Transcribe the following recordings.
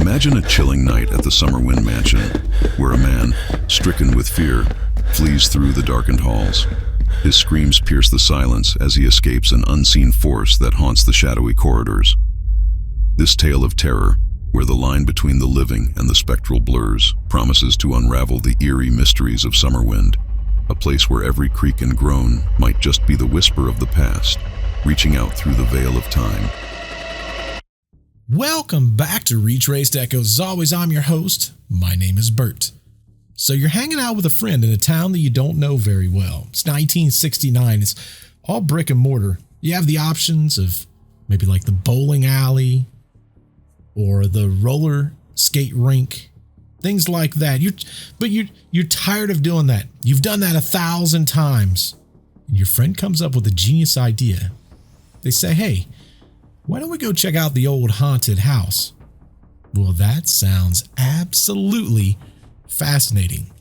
Imagine a chilling night at the Summerwind mansion, where a man, stricken with fear, flees through the darkened halls. His screams pierce the silence as he escapes an unseen force that haunts the shadowy corridors. This tale of terror, where the line between the living and the spectral blurs, promises to unravel the eerie mysteries of Summerwind, a place where every creak and groan might just be the whisper of the past, reaching out through the veil of time. Welcome back to Retraced Echoes. As always, I'm your host. My name is Bert. So you're hanging out with a friend in a town that you don't know very well. It's 1969. It's all brick and mortar. You have the options of maybe like the bowling alley or the roller skate rink, things like that. You're tired of doing that. You've done that 1,000 times. And your friend comes up with a genius idea. They say, hey, why don't we go check out the old haunted house? Well, that sounds absolutely fascinating.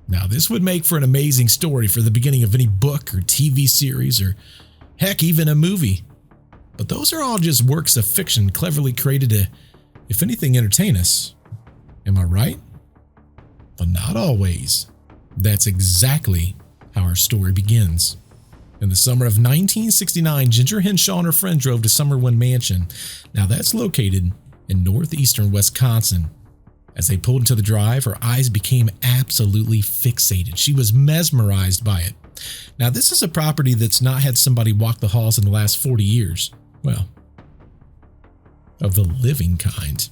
Now, this would make for an amazing story for the beginning of any book or TV series or heck, even a movie. But those are all just works of fiction cleverly created to, if anything, entertain us. Am I right? But not always. That's exactly how our story begins. In the summer of 1969, Ginger Hinshaw and her friend drove to Summerwind Mansion. Now that's located in northeastern Wisconsin. As they pulled into the drive, her eyes became absolutely fixated. She was mesmerized by it. Now this is a property that's not had somebody walk the halls in the last 40 years. Well, of the living kind.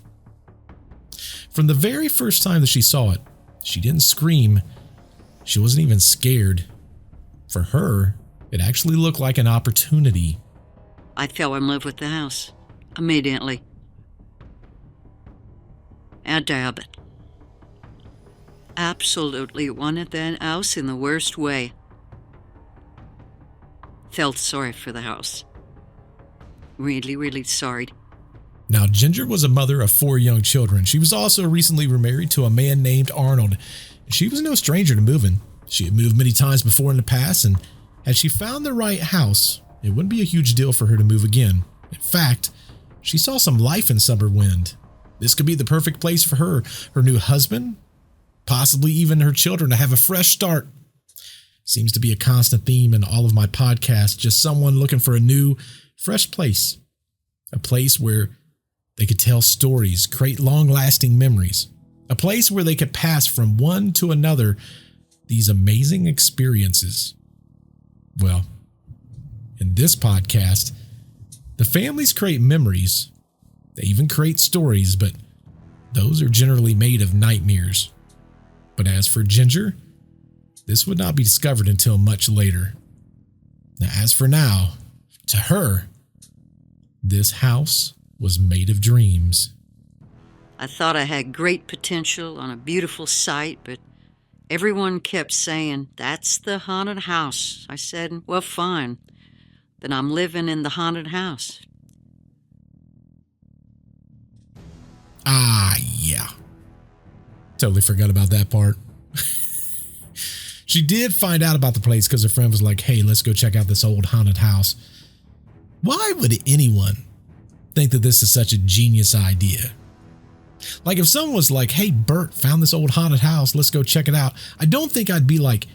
From the very first time that she saw it, she didn't scream. She wasn't even scared. For her, it actually looked like an opportunity. I fell in love with the house immediately. And dab it. Absolutely wanted that house in the worst way. Felt sorry for the house. Really, really sorry. Now, Ginger was a mother of 4 young children. She was also recently remarried to a man named Arnold. She was no stranger to moving. She had moved many times before in the past, and had she found the right house, it wouldn't be a huge deal for her to move again. In fact, she saw some life in Summerwind. This could be the perfect place for her new husband, possibly even her children to have a fresh start. Seems to be a constant theme in all of my podcasts, just someone looking for a new, fresh place. A place where they could tell stories, create long-lasting memories. A place where they could pass from one to another these amazing experiences. Well, in this podcast, the families create memories. They even create stories, but those are generally made of nightmares. But as for Ginger, this would not be discovered until much later. Now, as for now, to her, this house was made of dreams. I thought I had great potential on a beautiful site, but everyone kept saying, that's the haunted house. I said, well, fine. Then I'm living in the haunted house. Ah, yeah. Totally forgot about that part. She did find out about the place because her friend was like, hey, let's go check out this old haunted house. Why would anyone think that this is such a genius idea? Like if someone was like, hey, Bert, found this old haunted house. Let's go check it out. I don't think I'd be like,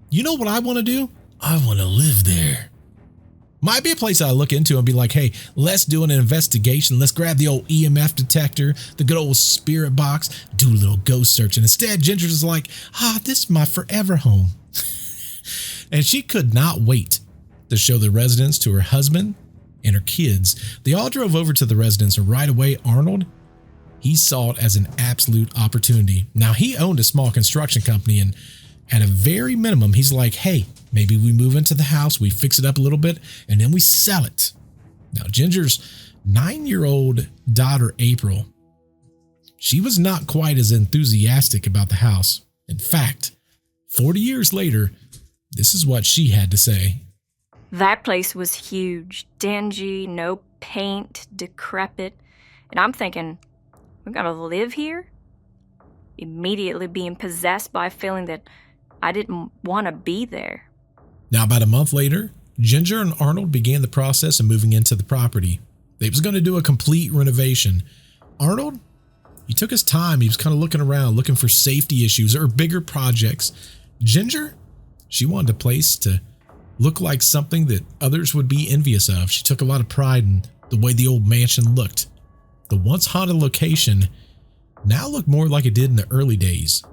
you know what I want to do? I want to live there. Might be a place I look into and be like, hey, let's do an investigation. Let's grab the old EMF detector, the good old spirit box, do a little ghost search. And instead, Ginger's is like, this is my forever home. And she could not wait to show the residence to her husband and her kids. They all drove over to the residence, and right away, Arnold, he saw it as an absolute opportunity. Now, he owned a small construction company, and at a very minimum, he's like, hey, maybe we move into the house, we fix it up a little bit, and then we sell it. Now, Ginger's 9-year-old daughter, April, she was not quite as enthusiastic about the house. In fact, 40 years later, this is what she had to say. That place was huge, dingy, no paint, decrepit, and I'm thinking, we're gonna live here? Immediately being possessed by a feeling that I didn't want to be there. Now, about a month later, Ginger and Arnold began the process of moving into the property. They was going to do a complete renovation. Arnold, He took his time. He was kind of looking around, looking for safety issues or bigger projects. Ginger, she wanted a place to look like something that others would be envious of. She took a lot of pride in the way the old mansion looked. The once haunted location now looked more like it did in the early days.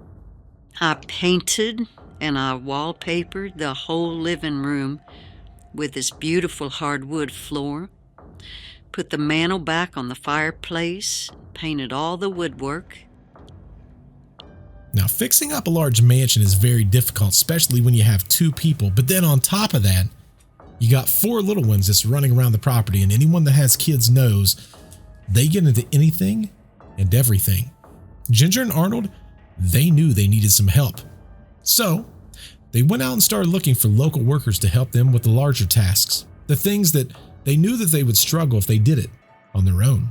I painted and I wallpapered the whole living room with this beautiful hardwood floor, put the mantel back on the fireplace, painted all the woodwork. Now, fixing up a large mansion is very difficult, especially when you have 2 people. But then on top of that, you got 4 little ones that's running around the property, and anyone that has kids knows they get into anything and everything. Ginger and Arnold, they knew they needed some help. So they went out and started looking for local workers to help them with the larger tasks, the things that they knew that they would struggle if they did it on their own.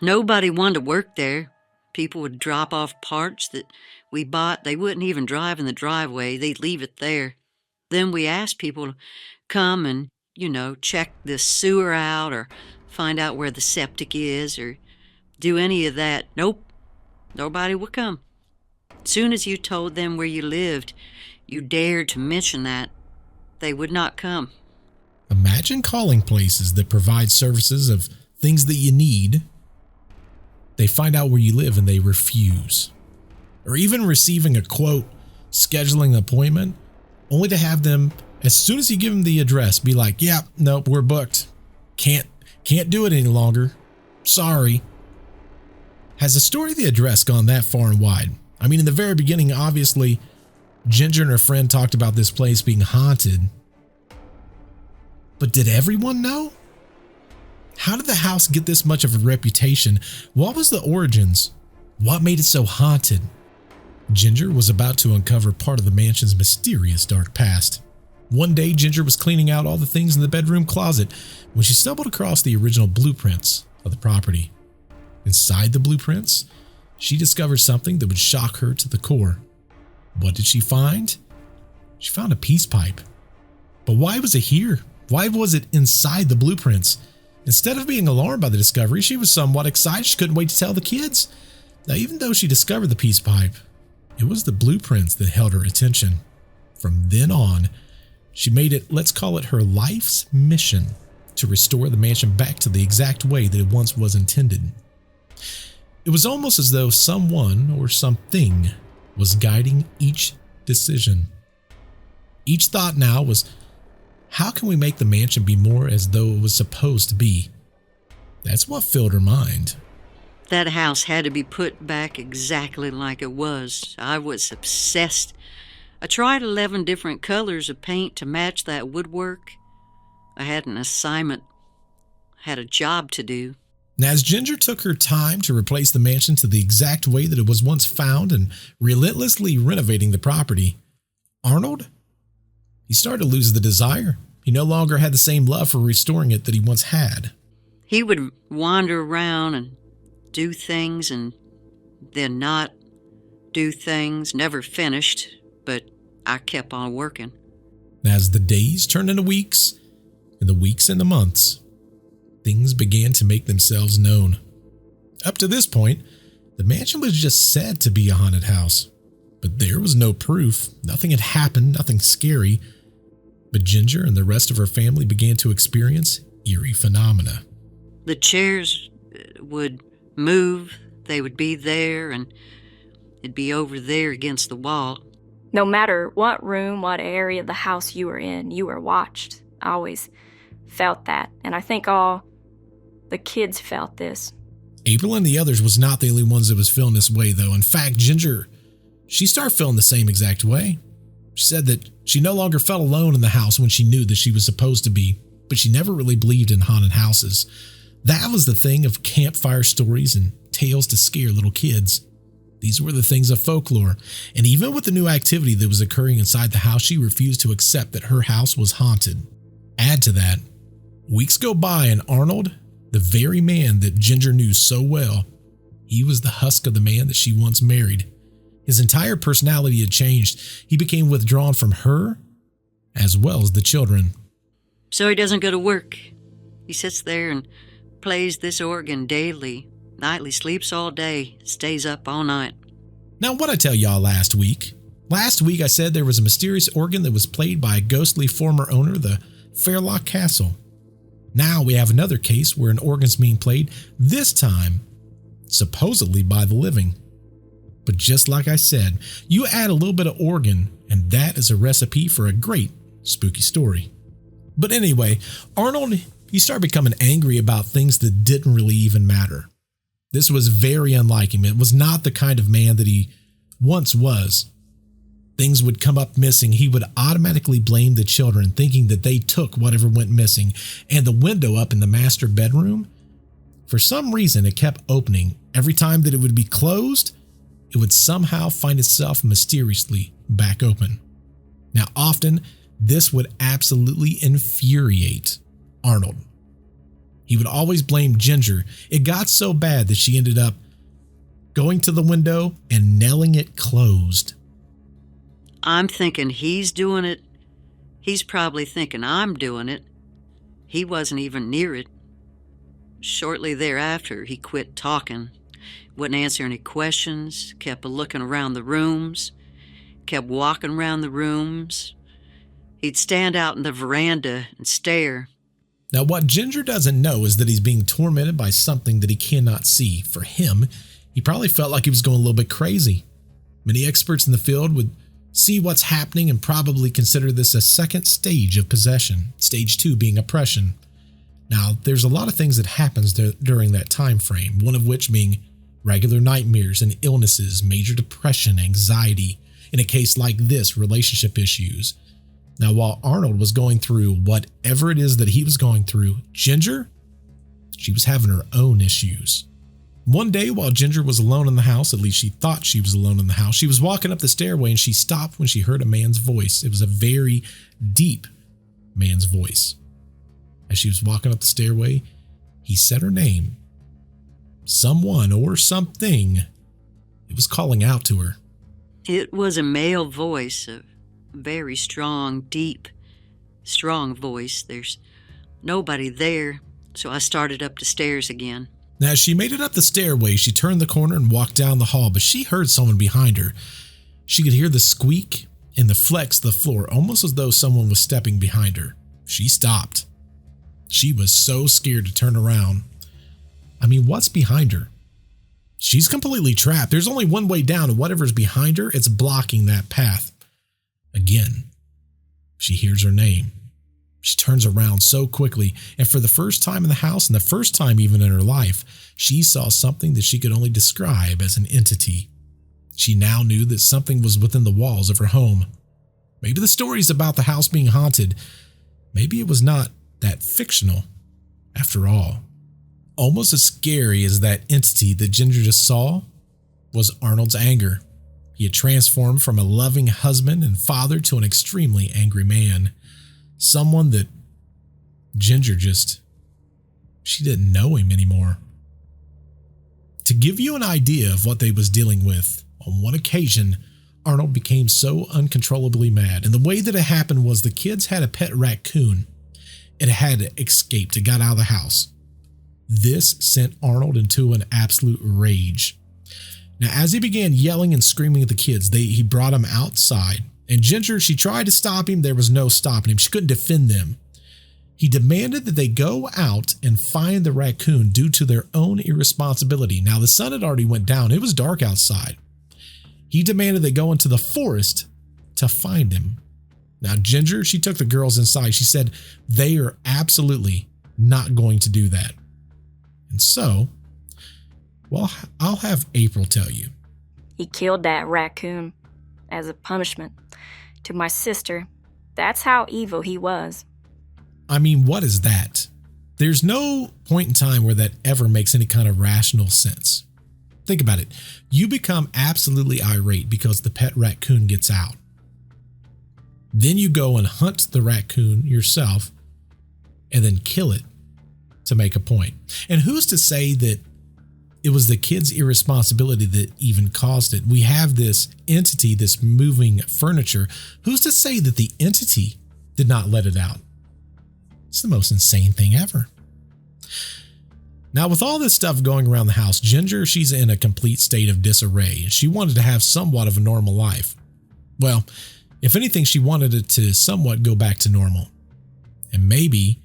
Nobody wanted to work there. People would drop off parts that we bought. They wouldn't even drive in the driveway. They'd leave it there. Then we asked people to come and, check the sewer out or find out where the septic is or do any of that. Nope. Nobody would come. As soon as you told them where you lived, you dared to mention that, they would not come. Imagine calling places that provide services of things that you need. They find out where you live and they refuse. Or even receiving a quote, scheduling an appointment, only to have them, as soon as you give them the address, be like, yeah, nope, we're booked. Can't do it any longer. Sorry. Has the story of the address gone that far and wide? I mean, in the very beginning, obviously, Ginger and her friend talked about this place being haunted. But did everyone know? How did the house get this much of a reputation? What was the origins? What made it so haunted? Ginger was about to uncover part of the mansion's mysterious dark past. One day, Ginger was cleaning out all the things in the bedroom closet when she stumbled across the original blueprints of the property. Inside the blueprints, she discovered something that would shock her to the core. What did she find? She found a peace pipe. But why was it here? Why was it inside the blueprints? Instead of being alarmed by the discovery, she was somewhat excited. She couldn't wait to tell the kids. Now, even though she discovered the peace pipe, it was the blueprints that held her attention. From then on, she made it, let's call it her life's mission, to restore the mansion back to the exact way that it once was intended. It was almost as though someone or something was guiding each decision. Each thought now was, how can we make the mansion be more as though it was supposed to be? That's what filled her mind. That house had to be put back exactly like it was. I was obsessed. I tried 11 different colors of paint to match that woodwork. I had an assignment, had a job to do. Now, as Ginger took her time to replace the mansion to the exact way that it was once found and relentlessly renovating the property, Arnold, he started to lose the desire. He no longer had the same love for restoring it that he once had. He would wander around and do things and then not do things, never finished, but I kept on working. As the days turned into weeks, and the weeks into months, things began to make themselves known. Up to this point, the mansion was just said to be a haunted house, but there was no proof. Nothing had happened, nothing scary. But Ginger and the rest of her family began to experience eerie phenomena. The chairs would move, they would be there, and it'd be over there against the wall. No matter what room, what area of the house you were in, you were watched. I always felt that, and I think all the kids felt this. April and the others was not the only ones that was feeling this way, though. In fact, Ginger, she started feeling the same exact way. She said that she no longer felt alone in the house when she knew that she was supposed to be, but she never really believed in haunted houses. That was the thing of campfire stories and tales to scare little kids. These were the things of folklore, and even with the new activity that was occurring inside the house, she refused to accept that her house was haunted. Add to that, weeks go by and Arnold, the very man that Ginger knew so well, he was the husk of the man that she once married. His entire personality had changed. He became withdrawn from her as well as the children. So he doesn't go to work. He sits there and plays this organ daily, Nightly sleeps all day, stays up all night. Now, what I tell y'all last week? Last week I said there was a mysterious organ that was played by a ghostly former owner of the Fairlock Castle. Now we have another case where an organ's being played, this time supposedly by the living. But just like I said, you add a little bit of organ and that is a recipe for a great spooky story. But anyway, Arnold, he started becoming angry about things that didn't really even matter. This was very unlike him. It was not the kind of man that he once was. Things would come up missing. He would automatically blame the children, thinking that they took whatever went missing. And the window up in the master bedroom, for some reason, it kept opening. Every time that it would be closed, it would somehow find itself mysteriously back open. Now, often, this would absolutely infuriate Arnold. He would always blame Ginger. It got so bad that she ended up going to the window and nailing it closed. I'm thinking he's doing it. He's probably thinking I'm doing it. He wasn't even near it. Shortly thereafter, he quit talking, wouldn't answer any questions, kept looking around the rooms, kept walking around the rooms. He'd stand out in the veranda and stare. Now, what Ginger doesn't know is that he's being tormented by something that he cannot see. For him, he probably felt like he was going a little bit crazy. Many experts in the field would see what's happening and probably consider this a second stage of possession, stage 2 being oppression. Now, there's a lot of things that happens during that time frame, one of which being regular nightmares and illnesses, major depression, anxiety, in a case like this, relationship issues. Now, while Arnold was going through whatever it is that he was going through, Ginger, she was having her own issues. One day while Ginger was alone in the house, at least she thought she was alone in the house, she was walking up the stairway and she stopped when she heard a man's voice. It was a very deep man's voice. As she was walking up the stairway, he said her name. Someone or something, it was calling out to her. It was a male voice, a very strong, deep, strong voice. There's nobody there, so I started up the stairs again. Now, as she made it up the stairway, she turned the corner and walked down the hall, but she heard someone behind her. She could hear the squeak and the flex of the floor, almost as though someone was stepping behind her. She stopped. She was so scared to turn around. I mean, what's behind her? She's completely trapped. There's only one way down, and whatever's behind her, it's blocking that path. Again, she hears her name. She turns around so quickly, and for the first time in the house, and the first time even in her life, she saw something that she could only describe as an entity. She now knew that something was within the walls of her home. Maybe the stories about the house being haunted, maybe it was not that fictional after all. Almost as scary as that entity that Ginger just saw was Arnold's anger. He had transformed from a loving husband and father to an extremely angry man. Someone that Ginger she didn't know him anymore. To give you an idea of what they was dealing with, on one occasion, Arnold became so uncontrollably mad. And the way that it happened was the kids had a pet raccoon. It had escaped. It got out of the house. This sent Arnold into an absolute rage. Now, as he began yelling and screaming at the kids, he brought them outside. And Ginger, she tried to stop him. There was no stopping him. She couldn't defend them. He demanded that they go out and find the raccoon due to their own irresponsibility. Now, the sun had already went down. It was dark outside. He demanded they go into the forest to find him. Now, Ginger, she took the girls inside. She said they are absolutely not going to do that. And so, well, I'll have April tell you. He killed that raccoon as a punishment to my sister. That's how evil he was. I mean, what is that? There's no point in time where that ever makes any kind of rational sense. Think about it. You become absolutely irate because the pet raccoon gets out. Then you go and hunt the raccoon yourself and then kill it to make a point. And who's to say that it was the kid's irresponsibility that even caused it? We have this entity, this moving furniture. Who's to say that the entity did not let it out? It's the most insane thing ever. Now, with all this stuff going around the house, Ginger, she's in a complete state of disarray, and she wanted to have somewhat of a normal life. Well, if anything, she wanted it to somewhat go back to normal. And maybe,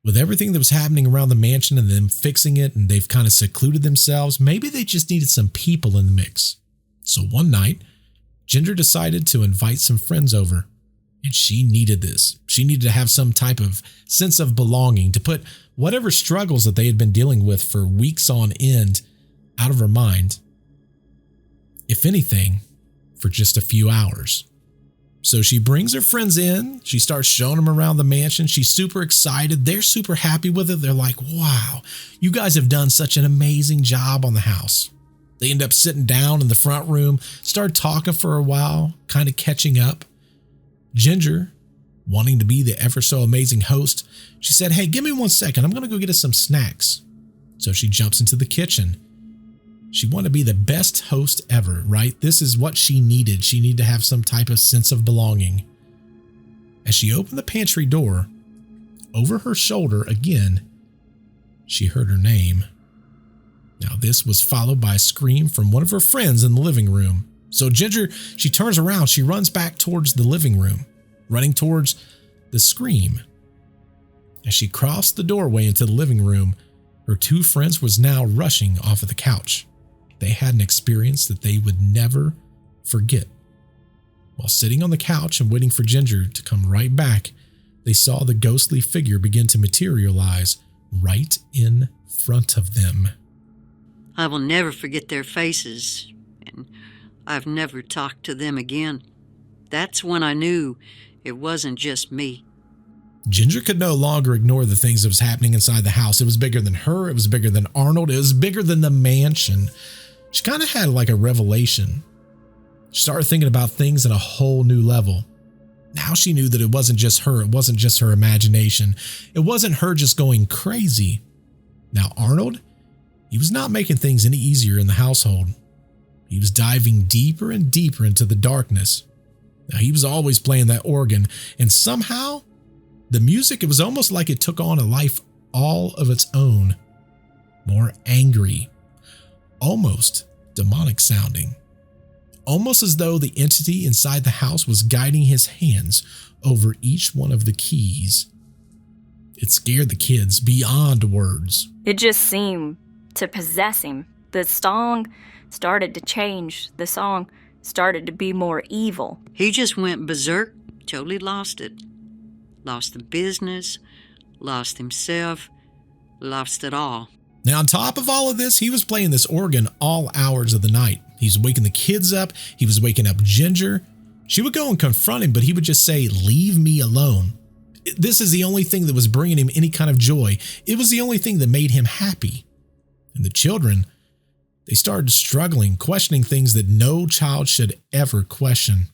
with everything that was happening around the mansion and them fixing it, and they've kind of secluded themselves, maybe they just needed some people in the mix. So one night, Ginger decided to invite some friends over. And she needed this. She needed to have some type of sense of belonging, to put whatever struggles that they had been dealing with for weeks on end out of her mind. If anything, for just a few hours. So she brings her friends in. She starts showing them around the mansion. She's super excited. They're super happy with it. They're like, wow, you guys have done such an amazing job on the house. They end up sitting down in the front room, start talking for a while, kind of catching up. Ginger, wanting to be the ever so amazing host, she said, hey, give me 1 second. I'm going to go get us some snacks. So she jumps into the kitchen. She wanted to be the best host ever, right? This is what she needed. She needed to have some type of sense of belonging. As she opened the pantry door, over her shoulder again, she heard her name. Now, this was followed by a scream from one of her friends in the living room. So Ginger, she turns around, she runs back towards the living room, running towards the scream. As she crossed the doorway into the living room, her two friends was now rushing off of the couch. They had an experience that they would never forget. While sitting on the couch and waiting for Ginger to come right back, they saw the ghostly figure begin to materialize right in front of them. I will never forget their faces, and I've never talked to them again. That's when I knew it wasn't just me. Ginger could no longer ignore the things that was happening inside the house. It was bigger than her. It was bigger than Arnold. It was bigger than the mansion. She kind of had like a revelation. She started thinking about things at a whole new level. Now she knew that it wasn't just her. It wasn't just her imagination. It wasn't her just going crazy. Now Arnold, he was not making things any easier in the household. He was diving deeper and deeper into the darkness. Now, he was always playing that organ, and somehow the music, it was almost like it took on a life all of its own. More angry, almost demonic sounding. Almost as though the entity inside the house was guiding his hands over each one of the keys. It scared the kids beyond words. It just seemed to possess him. The song started to change. The song started to be more evil. He just went berserk, totally lost it. Lost the business, lost himself, lost it all. Now, on top of all of this, he was playing this organ all hours of the night. He's waking the kids up. He was waking up Ginger. She would go and confront him, but he would just say, leave me alone. This is the only thing that was bringing him any kind of joy. It was the only thing that made him happy. And the children, they started struggling, questioning things that no child should ever question.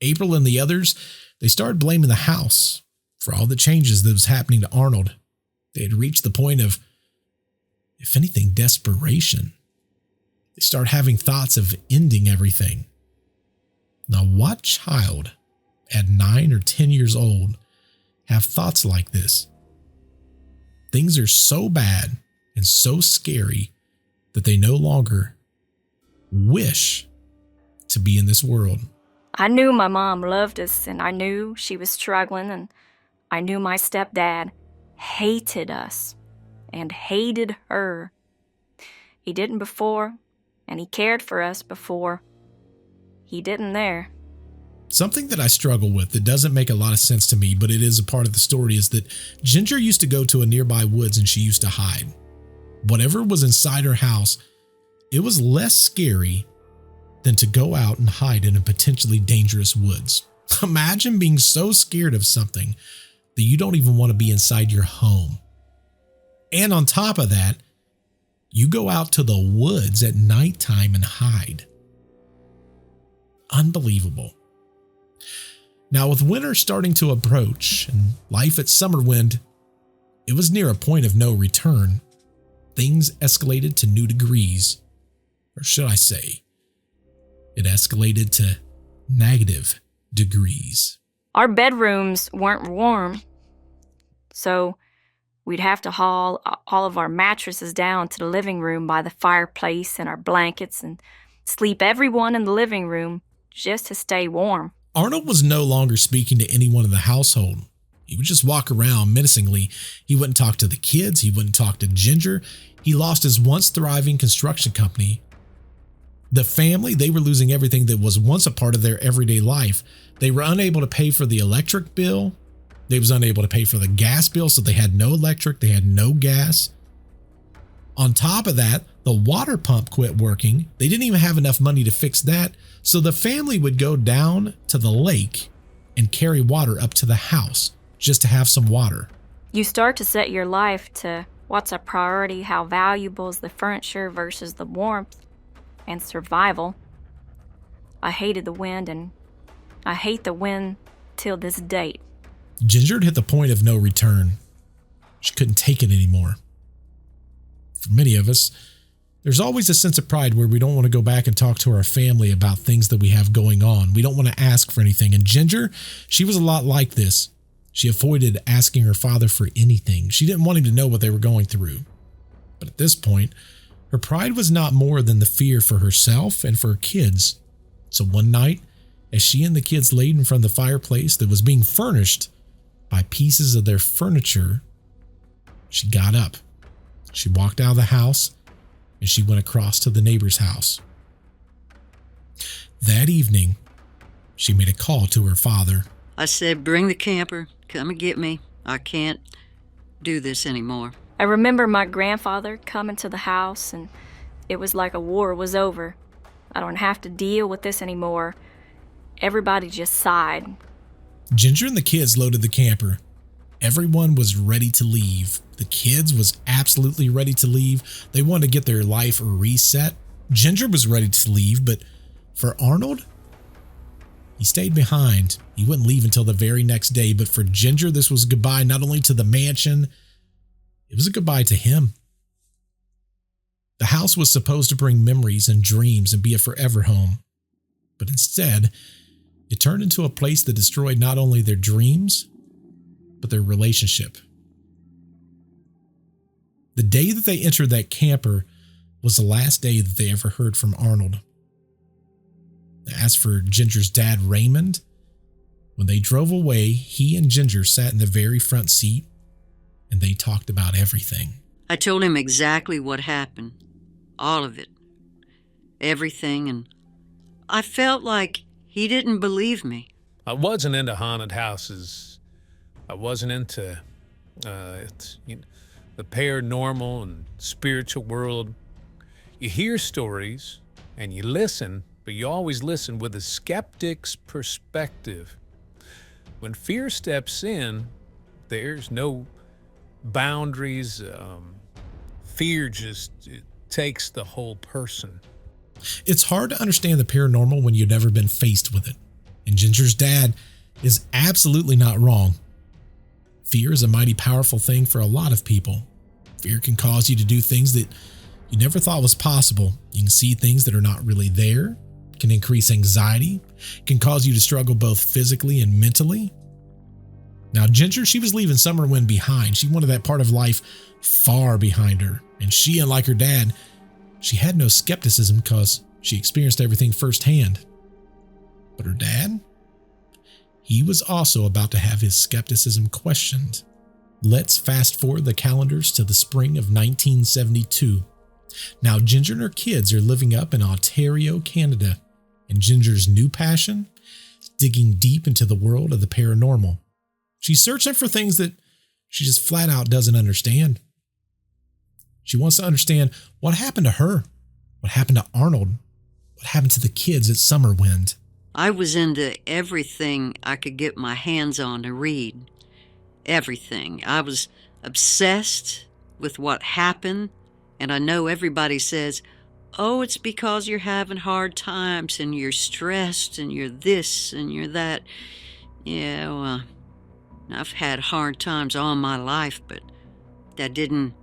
April and the others, they started blaming the house for all the changes that was happening to Arnold. They had reached the point of, if anything, desperation. They started having thoughts of ending everything. Now, what child at 9 or 10 years old have thoughts like this? Things are so bad and so scary that they no longer wish to be in this world. I knew my mom loved us, and I knew she was struggling, and I knew my stepdad hated us and hated her. He didn't before, and he cared for us before. He didn't there. Something that I struggle with that doesn't make a lot of sense to me, but it is a part of the story, is that Ginger used to go to a nearby woods and she used to hide. Whatever was inside her house, it was less scary than to go out and hide in a potentially dangerous woods. Imagine being so scared of something that you don't even want to be inside your home. And on top of that, you go out to the woods at nighttime and hide. Unbelievable. Now, with winter starting to approach and life at Summerwind, it was near a point of no return. Things escalated to new degrees. Or should I say, it escalated to negative degrees. Our bedrooms weren't warm, so We'd have to haul all of our mattresses down to the living room by the fireplace and our blankets and sleep everyone in the living room just to stay warm. Arnold was no longer speaking to anyone in the household. He would just walk around menacingly. He wouldn't talk to the kids. He wouldn't talk to Ginger. He lost his once thriving construction company. The family, they were losing everything that was once a part of their everyday life. They were unable to pay for the electric bill. They was unable to pay for the gas bill, so they had no electric, they had no gas. On top of that, the water pump quit working. They didn't even have enough money to fix that, so the family would go down to the lake and carry water up to the house just to have some water. You start to set your life to what's a priority, how valuable is the furniture versus the warmth and survival. I hated the wind, and I hate the wind till this date. Ginger had hit the point of no return. She couldn't take it anymore. For many of us, there's always a sense of pride where we don't want to go back and talk to our family about things that we have going on. We don't want to ask for anything. And Ginger, she was a lot like this. She avoided asking her father for anything. She didn't want him to know what they were going through. But at this point, her pride was not more than the fear for herself and for her kids. So one night, as she and the kids laid in front of the fireplace that was being furnished by pieces of their furniture, she got up. She walked out of the house and she went across to the neighbor's house. That evening, she made a call to her father. I said, "Bring the camper. Come and get me. I can't do this anymore." I remember my grandfather coming to the house, and it was like a war was over. I don't have to deal with this anymore. Everybody just sighed. Ginger and the kids loaded the camper. Everyone was ready to leave. The kids was absolutely ready to leave. They wanted to get their life reset. Ginger was ready to leave, but for Arnold, he stayed behind. He wouldn't leave until the very next day. But for Ginger, this was goodbye not only to the mansion, it was a goodbye to him. The house was supposed to bring memories and dreams and be a forever home. But instead, it turned into a place that destroyed not only their dreams, but their relationship. The day that they entered that camper was the last day that they ever heard from Arnold. As for Ginger's dad, Raymond, when they drove away, he and Ginger sat in the very front seat and they talked about everything. I told him exactly what happened. All of it. Everything, and I felt like he didn't believe me. I wasn't into haunted houses. I wasn't into the paranormal and spiritual world. You hear stories and you listen, but you always listen with a skeptic's perspective. When fear steps in, there's no boundaries. Fear just takes the whole person. It's hard to understand the paranormal when you've never been faced with it. And Ginger's dad is absolutely not wrong. Fear is a mighty powerful thing for a lot of people. Fear can cause you to do things that you never thought was possible. You can see things that are not really there. It can increase anxiety. It can cause you to struggle both physically and mentally. Now, Ginger, she was leaving Summerwind behind. She wanted that part of life far behind her. And she, unlike her dad, she had no skepticism because she experienced everything firsthand. But her dad, he was also about to have his skepticism questioned. Let's fast forward the calendars to the spring of 1972. Now, Ginger and her kids are living up in Ontario, Canada, and Ginger's new passion is digging deep into the world of the paranormal. She's searching for things that she just flat out doesn't understand. She wants to understand what happened to her, what happened to Arnold, what happened to the kids at Summerwind. I was into everything I could get my hands on to read. Everything. I was obsessed with what happened, and I know everybody says, "Oh, it's because you're having hard times and you're stressed and you're this and you're that." Yeah, well, I've had hard times all my life, but that didn't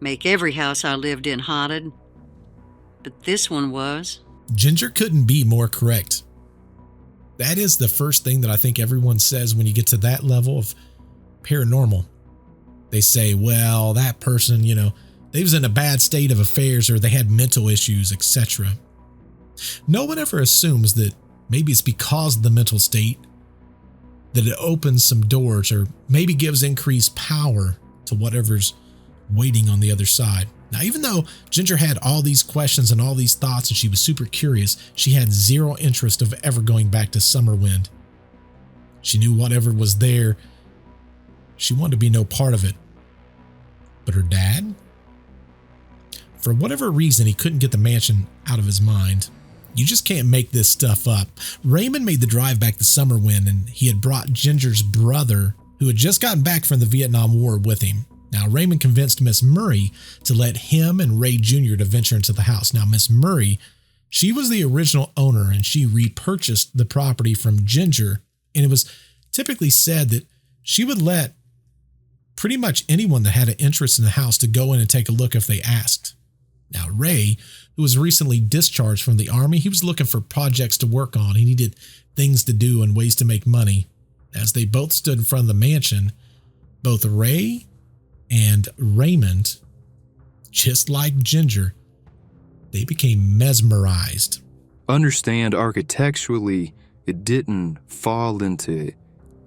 make every house I lived in haunted. But this one was. Ginger couldn't be more correct. That is the first thing that I think everyone says when you get to that level of paranormal. they say, well, that person, they was in a bad state of affairs or they had mental issues, etc. No one ever assumes that maybe it's because of the mental state that it opens some doors or maybe gives increased power to whatever's waiting on the other side. Now, even though Ginger had all these questions and all these thoughts and she was super curious, she had zero interest of ever going back to Summerwind. She knew whatever was there, she wanted to be no part of it. But her dad? For whatever reason, he couldn't get the mansion out of his mind. You just can't make this stuff up. Raymond made the drive back to Summerwind, and he had brought Ginger's brother, who had just gotten back from the Vietnam War, with him. Now, Raymond convinced Miss Murray to let him and Ray Jr. to venture into the house. Now, Miss Murray, she was the original owner, and she repurchased the property from Ginger, and it was typically said that she would let pretty much anyone that had an interest in the house to go in and take a look if they asked. Now, Ray, who was recently discharged from the army, he was looking for projects to work on. He needed things to do and ways to make money. As they both stood in front of the mansion, both Ray and Raymond, just like Ginger, they became mesmerized. Understand, architecturally, it didn't fall into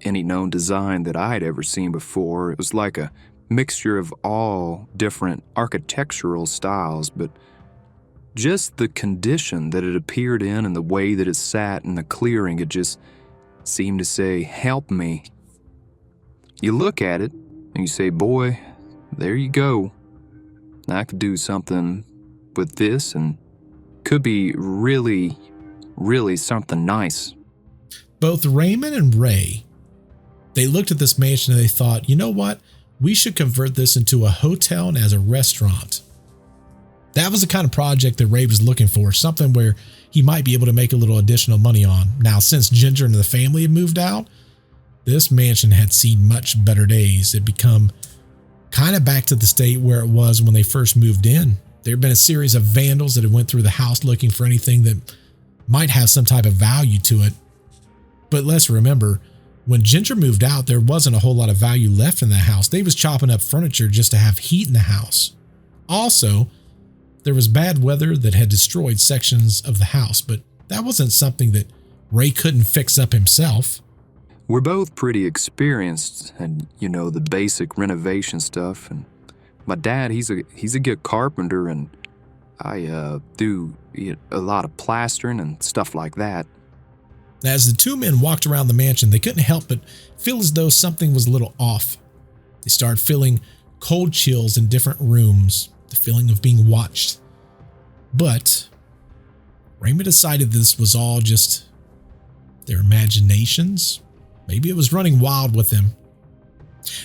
any known design that I'd ever seen before. It was like a mixture of all different architectural styles, but just the condition that it appeared in and the way that it sat in the clearing, it just seemed to say, help me. You look at it and you say, boy, there you go. I could do something with this and could be really, really something nice. Both Raymond and Ray, they looked at this mansion and they thought, you know what? We should convert this into a hotel and as a restaurant. That was the kind of project that Ray was looking for, something where he might be able to make a little additional money on. Now, since Ginger and the family had moved out, this mansion had seen much better days. It had become kind of back to the state where it was when they first moved in. There had been a series of vandals that had went through the house looking for anything that might have some type of value to it. But let's remember, when Ginger moved out, there wasn't a whole lot of value left in the house. They was chopping up furniture just to have heat in the house. Also, there was bad weather that had destroyed sections of the house, but that wasn't something that Ray couldn't fix up himself. We're both pretty experienced and, the basic renovation stuff. And my dad, he's a good carpenter, and I do a lot of plastering and stuff like that. As the two men walked around the mansion, they couldn't help but feel as though something was a little off. They started feeling cold chills in different rooms, the feeling of being watched. But Raymond decided this was all just their imaginations. Maybe it was running wild with him.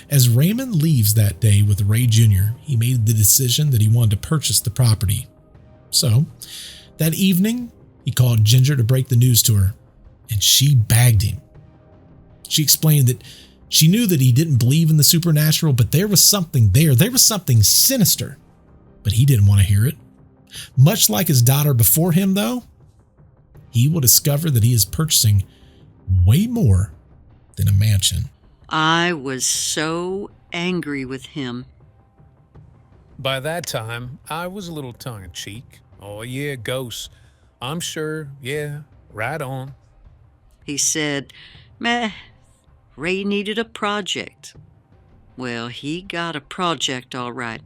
As Raymond leaves that day with Ray Jr., he made the decision that he wanted to purchase the property. So, that evening, he called Ginger to break the news to her, and she bagged him. She explained that she knew that he didn't believe in the supernatural, but there was something there. There was something sinister, but he didn't want to hear it. Much like his daughter before him, though, he will discover that he is purchasing way more than a mansion. I was so angry with him. By that time, I was a little tongue-in-cheek. Oh, yeah, ghosts. I'm sure, yeah, right on. He said, meh, Ray needed a project. Well, he got a project all right.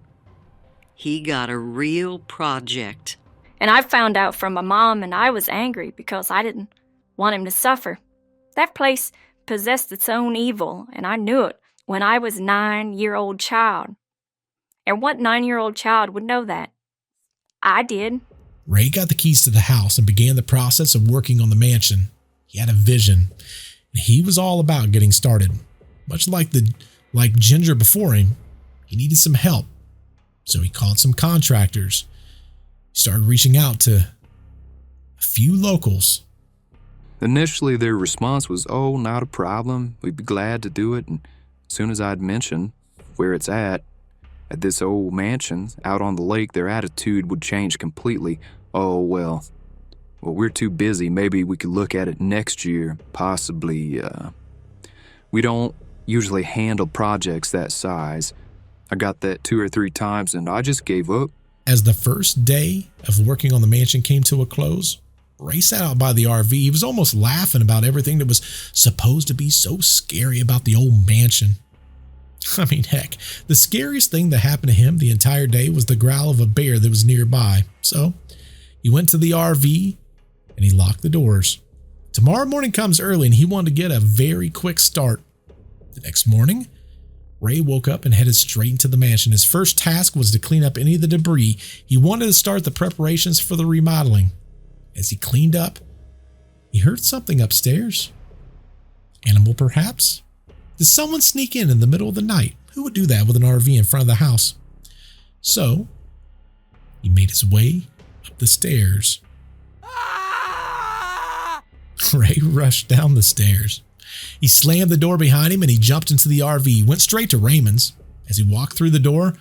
He got a real project. And I found out from my mom, and I was angry because I didn't want him to suffer. That place possessed its own evil, and I knew it when I was a 9-year-old child. And what 9-year-old child would know that? I did. Ray got the keys to the house and began the process of working on the mansion. He had a vision, and he was all about getting started. Much like Ginger before him, he needed some help. So he called some contractors. He started reaching out to a few locals. Initially, their response was, oh, not a problem. We'd be glad to do it. And as soon as I'd mention where it's at this old mansion out on the lake, their attitude would change completely. Oh, well, we're too busy. Maybe we could look at it next year, possibly. We don't usually handle projects that size. I got that 2 or 3 times and I just gave up. As the first day of working on the mansion came to a close, Ray sat out by the RV. He was almost laughing about everything that was supposed to be so scary about the old mansion. I mean, heck, the scariest thing that happened to him the entire day was the growl of a bear that was nearby. So he went to the RV and he locked the doors. Tomorrow morning comes early and he wanted to get a very quick start. The next morning, Ray woke up and headed straight into the mansion. His first task was to clean up any of the debris. He wanted to start the preparations for the remodeling. As he cleaned up, he heard something upstairs. Animal, perhaps? Did someone sneak in the middle of the night? Who would do that with an RV in front of the house? So, he made his way up the stairs. Ray rushed down the stairs. He slammed the door behind him and he jumped into the RV. He went straight to Raymond's. As he walked through the door,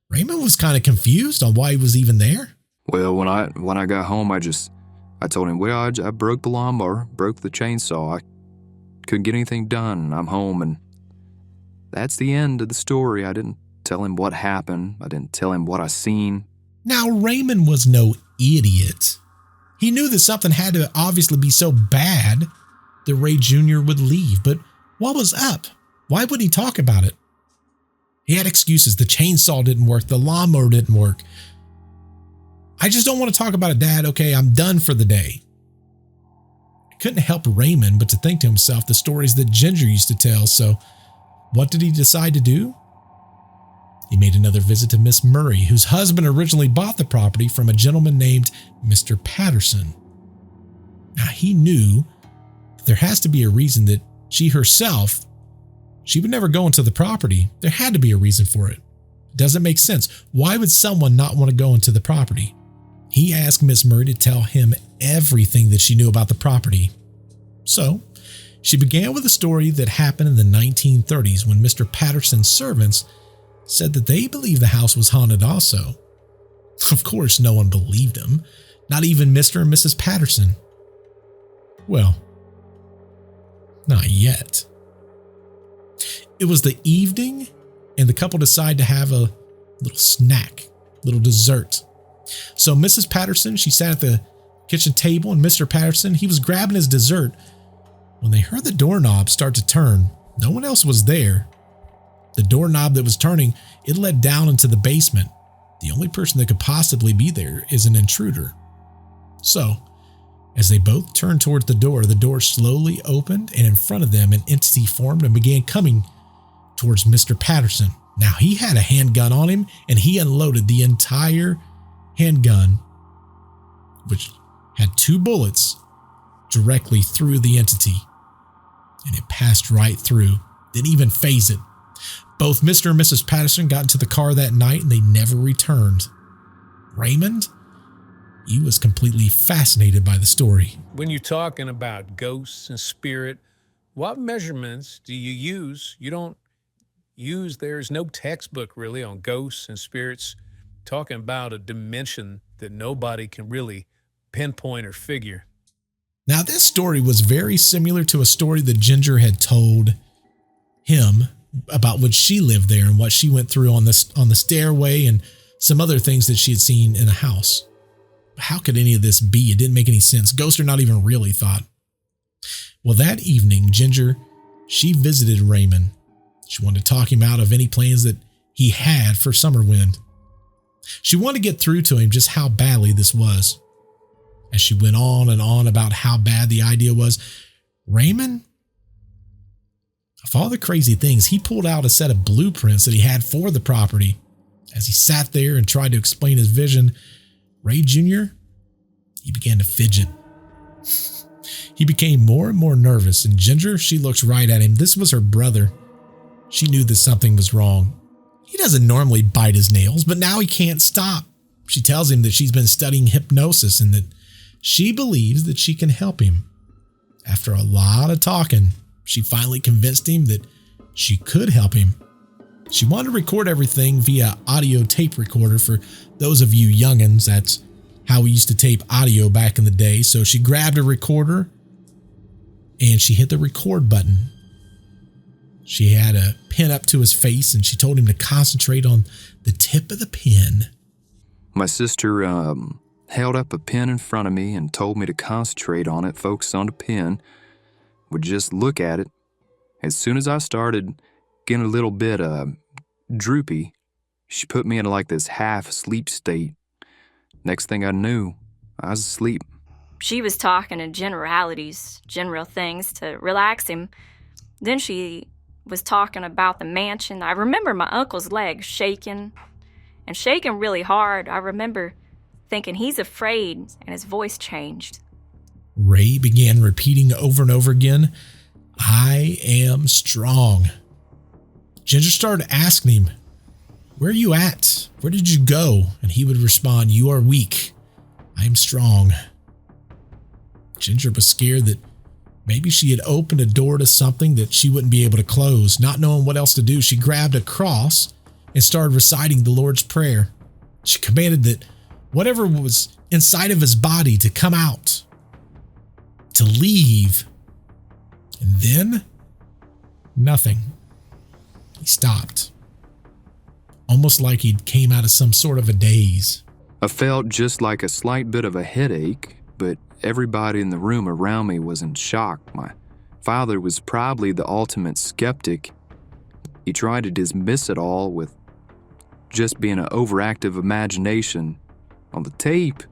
Raymond was kind of confused on why he was even there. Well, when I got home, I told him, well, I broke the lawnmower, broke the chainsaw. I couldn't get anything done. I'm home, and that's the end of the story. I didn't tell him what happened. I didn't tell him what I seen. Now, Raymond was no idiot. He knew that something had to obviously be so bad that Ray Jr. would leave. But what was up? Why wouldn't he talk about it? He had excuses. The chainsaw didn't work. The lawnmower didn't work. I just don't want to talk about it, Dad. Okay, I'm done for the day. It couldn't help Raymond but to think to himself the stories that Ginger used to tell. So what did he decide to do? He made another visit to Miss Murray, whose husband originally bought the property from a gentleman named Mr. Patterson. Now, he knew that there has to be a reason that she would never go into the property. There had to be a reason for it. It doesn't make sense. Why would someone not want to go into the property? He asked Miss Murray to tell him everything that she knew about the property. So, she began with a story that happened in the 1930s when Mr. Patterson's servants said that they believed the house was haunted also. Of course, no one believed him, not even Mr. and Mrs. Patterson. Well, not yet. It was the evening, and the couple decided to have a little snack, little dessert. So Mrs. Patterson, she sat at the kitchen table, and Mr. Patterson, he was grabbing his dessert when they heard the doorknob start to turn. No one else was there. The doorknob that was turning, it led down into the basement. The only person that could possibly be there is an intruder. So, as they both turned towards the door slowly opened, and in front of them, an entity formed and began coming towards Mr. Patterson. Now, he had a handgun on him, and he unloaded the entire handgun, which had 2 bullets directly through the entity. And it passed right through, didn't even phase it. Both Mr. and Mrs. Patterson got into the car that night and they never returned. Raymond, he was completely fascinated by the story. When you're talking about ghosts and spirit, what measurements do you use? You don't use, there's no textbook really on ghosts and spirits, talking about a dimension that nobody can really pinpoint or figure. Now, this story was very similar to a story that Ginger had told him about when she lived there and what she went through on the stairway and some other things that she had seen in the house. How could any of this be? It didn't make any sense. Ghosts are not even real, he thought. Well, that evening, Ginger, she visited Raymond. She wanted to talk him out of any plans that he had for Summerwind. She wanted to get through to him just how badly this was. As she went on and on about how bad the idea was, Raymond, of all the crazy things, he pulled out a set of blueprints that he had for the property. As he sat there and tried to explain his vision, Ray Jr., he began to fidget. He became more and more nervous, and Ginger, she looked right at him. This was her brother. She knew that something was wrong. He doesn't normally bite his nails, but now he can't stop. She tells him that she's been studying hypnosis and that she believes that she can help him. After a lot of talking, she finally convinced him that she could help him. She wanted to record everything via audio tape recorder. For those of you youngins, that's how we used to tape audio back in the day. So she grabbed a recorder and she hit the record button. She had a pen up to his face and she told him to concentrate on the tip of the pen. My sister held up a pen in front of me and told me to concentrate on it, focus on the pen, would just look at it. As soon as I started getting a little bit droopy, she put me in like this half-sleep state. Next thing I knew, I was asleep. She was talking in generalities, general things to relax him. Then she was talking about the mansion. I remember my uncle's leg shaking, and shaking really hard. I remember thinking he's afraid, and his voice changed. Ray began repeating over and over again, "I am strong." Ginger started asking him, "Where are you at? Where did you go?" And he would respond, "You are weak. I am strong." Ginger was scared that maybe she had opened a door to something that she wouldn't be able to close. Not knowing what else to do, she grabbed a cross and started reciting the Lord's Prayer. She commanded that whatever was inside of his body to come out, to leave. And then, nothing. He stopped. Almost like he came out of some sort of a daze. I felt just like a slight bit of a headache, but everybody in the room around me was in shock. My father was probably the ultimate skeptic. He tried to dismiss it all with just being an overactive imagination. On the tape,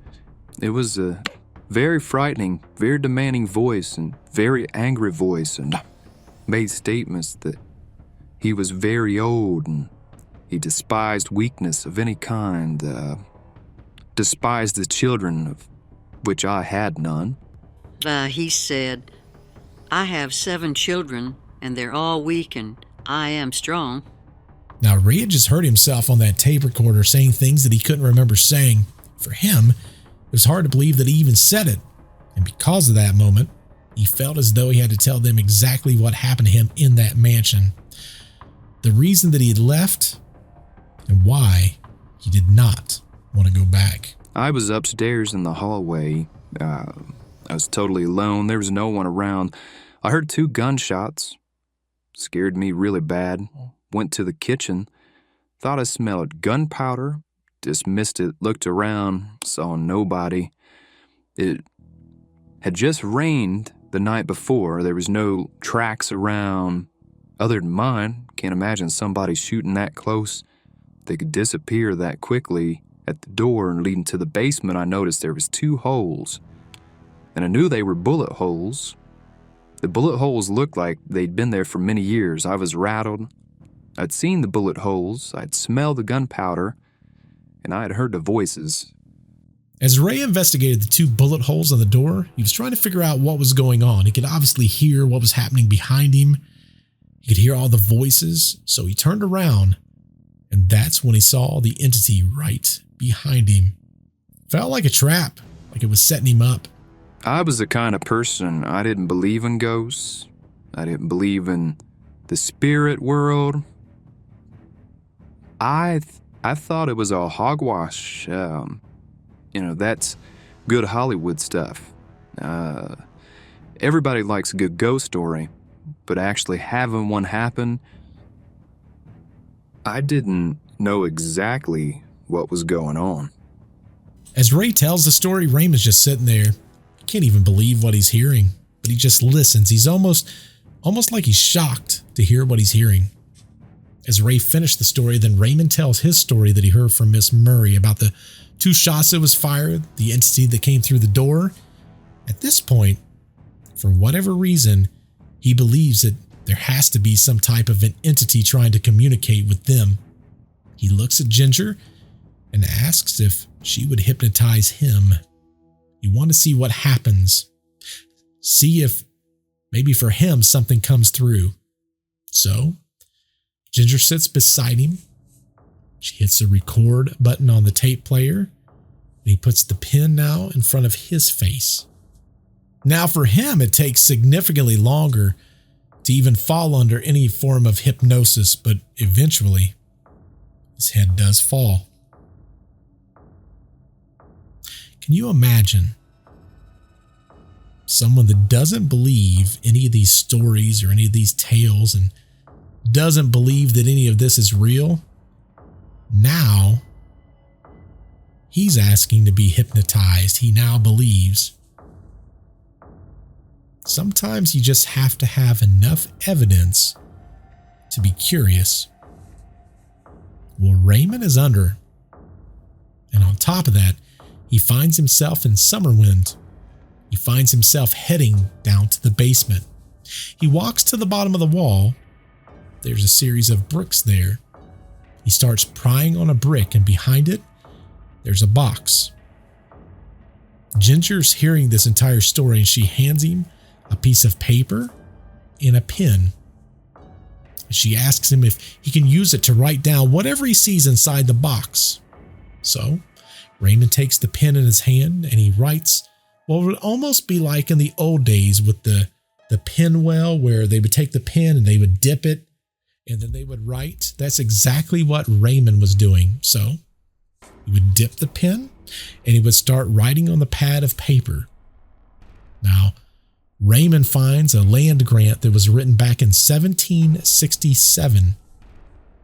it was a very frightening, very demanding voice and very angry voice, and made statements that he was very old and he despised weakness of any kind, despised the children, of which I had none. He said, "I have 7 children, and they're all weak, and I am strong." Now, Ray had just heard himself on that tape recorder saying things that he couldn't remember saying. For him, it was hard to believe that he even said it. And because of that moment, he felt as though he had to tell them exactly what happened to him in that mansion. The reason that he had left, and why he did not want to go back. I was upstairs in the hallway. I was totally alone. There was no one around. I heard 2 gunshots. Scared me really bad. Went to the kitchen. Thought I smelled gunpowder. Dismissed it. Looked around. Saw nobody. It had just rained the night before. There was no tracks around other than mine. Can't imagine somebody shooting that close. They could disappear that quickly. At the door leading to the basement, I noticed there was 2 holes, and I knew they were bullet holes. The bullet holes looked like they'd been there for many years. I was rattled. I'd seen the bullet holes, I'd smelled the gunpowder, and I had heard the voices. As Ray investigated the 2 bullet holes on the door, he was trying to figure out what was going on. He could obviously hear what was happening behind him. He could hear all the voices, so he turned around, and that's when he saw the entity right behind him. Felt like a trap, like it was setting him up. I was the kind of person, I didn't believe in ghosts. I didn't believe in the spirit world. I thought it was all hogwash. That's good Hollywood stuff. Everybody likes a good ghost story, but actually having one happen, I didn't know exactly what was going on. As Ray tells the story, Raymond's just sitting there. He can't even believe what he's hearing, but he just listens. He's almost like he's shocked to hear what he's hearing. As Ray finished the story, then Raymond tells his story that he heard from Miss Murray about the 2 shots that was fired, the entity that came through the door. At this point, for whatever reason, he believes that there has to be some type of an entity trying to communicate with them. He looks at Ginger and asks if she would hypnotize him. You want to see what happens. See if maybe for him something comes through. So, Ginger sits beside him. She hits the record button on the tape player, and he puts the pen now in front of his face. Now for him, it takes significantly longer to even fall under any form of hypnosis, but eventually his head does fall. Can you imagine someone that doesn't believe any of these stories or any of these tales, and doesn't believe that any of this is real. Now, he's asking to be hypnotized. He now believes. Sometimes you just have to have enough evidence to be curious. Well, Raymond is under. And on top of that, he finds himself in Summerwind. He finds himself heading down to the basement. He walks to the bottom of the wall. There's a series of bricks there. He starts prying on a brick, and behind it, there's a box. Ginger's hearing this entire story, and she hands him a piece of paper and a pen. She asks him if he can use it to write down whatever he sees inside the box. So Raymond takes the pen in his hand and he writes what would almost be like in the old days with the pen well, where they would take the pen and they would dip it and then they would write. That's exactly what Raymond was doing. So he would dip the pen and he would start writing on the pad of paper. Now, Raymond finds a land grant that was written back in 1767.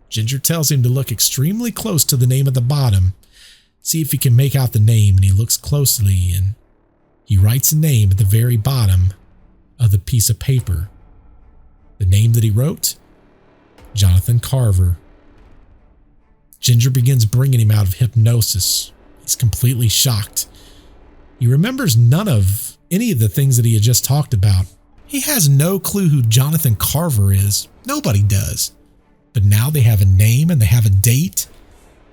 Ginger tells him to look extremely close to the name at the bottom, see if he can make out the name, and he looks closely and he writes a name at the very bottom of the piece of paper. The name that he wrote? Jonathan Carver. Ginger begins bringing him out of hypnosis. He's completely shocked. He remembers none of any of the things that he had just talked about. He has no clue who Jonathan Carver is. Nobody does. But now they have a name and they have a date.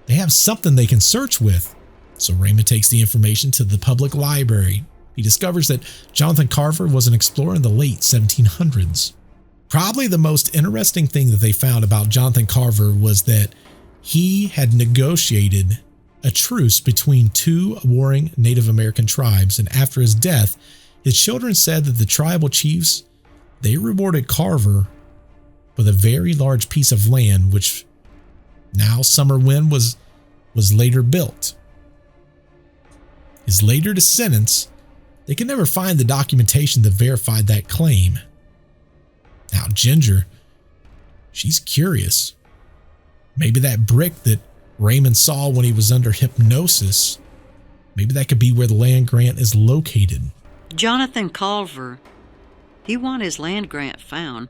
They have something they can search with. So Raymond takes the information to the public library. He discovers that Jonathan Carver was an explorer in the late 1700s. Probably the most interesting thing that they found about Jonathan Carver was that he had negotiated a truce between two warring Native American tribes, and after his death, his children said that the tribal chiefs, they rewarded Carver with a very large piece of land, which now Summerwind was later built. His later descendants, they could never find the documentation that verified that claim. Now Ginger, she's curious. Maybe that brick that Raymond saw when he was under hypnosis, maybe that could be where the land grant is located. Jonathan Carver, he wanted his land grant found.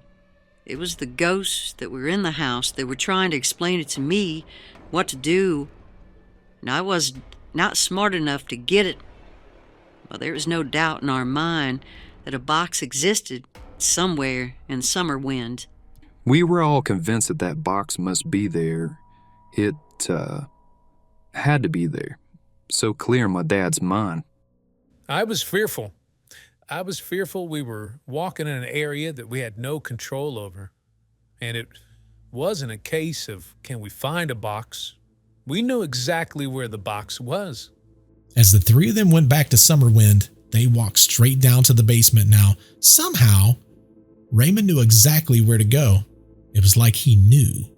It was the ghosts that were in the house that were trying to explain it to me what to do, and I was not smart enough to get it. Well, there was no doubt in our mind that a box existed somewhere in Summerwind. We were all convinced that that box must be there. It had to be there. So clear in my dad's mind. I was fearful. We were walking in an area that we had no control over. And it wasn't a case of, can we find a box? We knew exactly where the box was. As the three of them went back to Summerwind, they walked straight down to the basement. Now, somehow, Raymond knew exactly where to go. It was like he knew.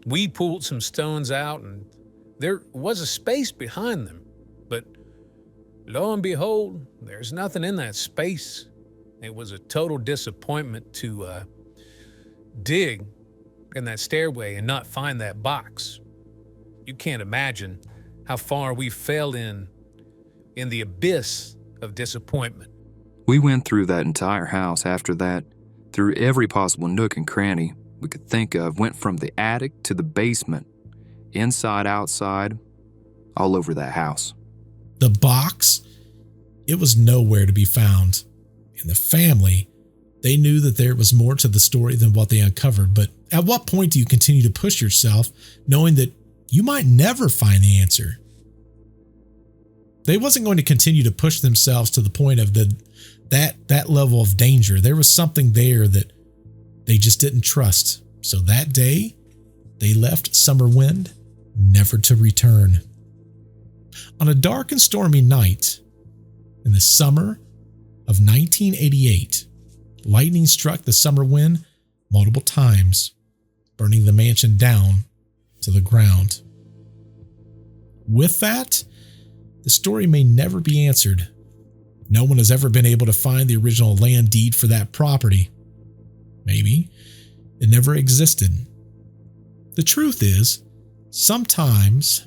We pulled some stones out, and there was a space behind them. But lo and behold, there's nothing in that space. It was a total disappointment to dig in that stairway and not find that box. You can't imagine how far we fell in the abyss of disappointment. We went through that entire house after that, through every possible nook and cranny we could think of, went from the attic to the basement, inside, outside, all over that house. The box, it was nowhere to be found. And the family, they knew that there was more to the story than what they uncovered. But at what point do you continue to push yourself, knowing that you might never find the answer? They wasn't going to continue to push themselves to the point of that level of danger. There was something there that they just didn't trust. So that day, they left Summerwind, never to return. On a dark and stormy night in the summer of 1988, lightning struck the Summerwind multiple times, burning the mansion down to the ground. With that, the story may never be answered. No one has ever been able to find the original land deed for that property. Maybe It never existed. The truth is, sometimes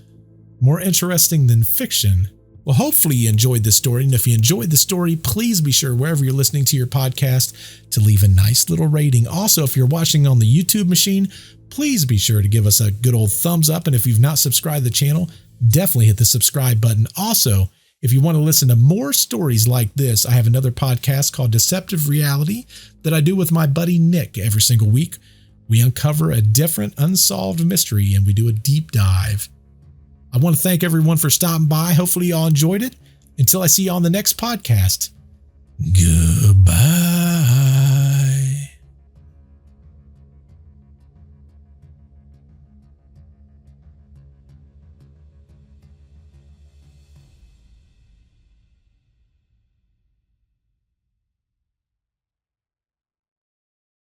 more interesting than fiction. Well, hopefully you enjoyed this story. And if you enjoyed the story, please be sure wherever you're listening to your podcast to leave a nice little rating. Also, if you're watching on the YouTube machine, please be sure to give us a good old thumbs up. And if you've not subscribed to the channel, definitely hit the subscribe button. Also, if you want to listen to more stories like this, I have another podcast called Deceptive Reality that I do with my buddy Nick every single week. We uncover a different unsolved mystery and we do a deep dive. I want to thank everyone for stopping by. Hopefully you all enjoyed it. Until I see you on the next podcast, goodbye.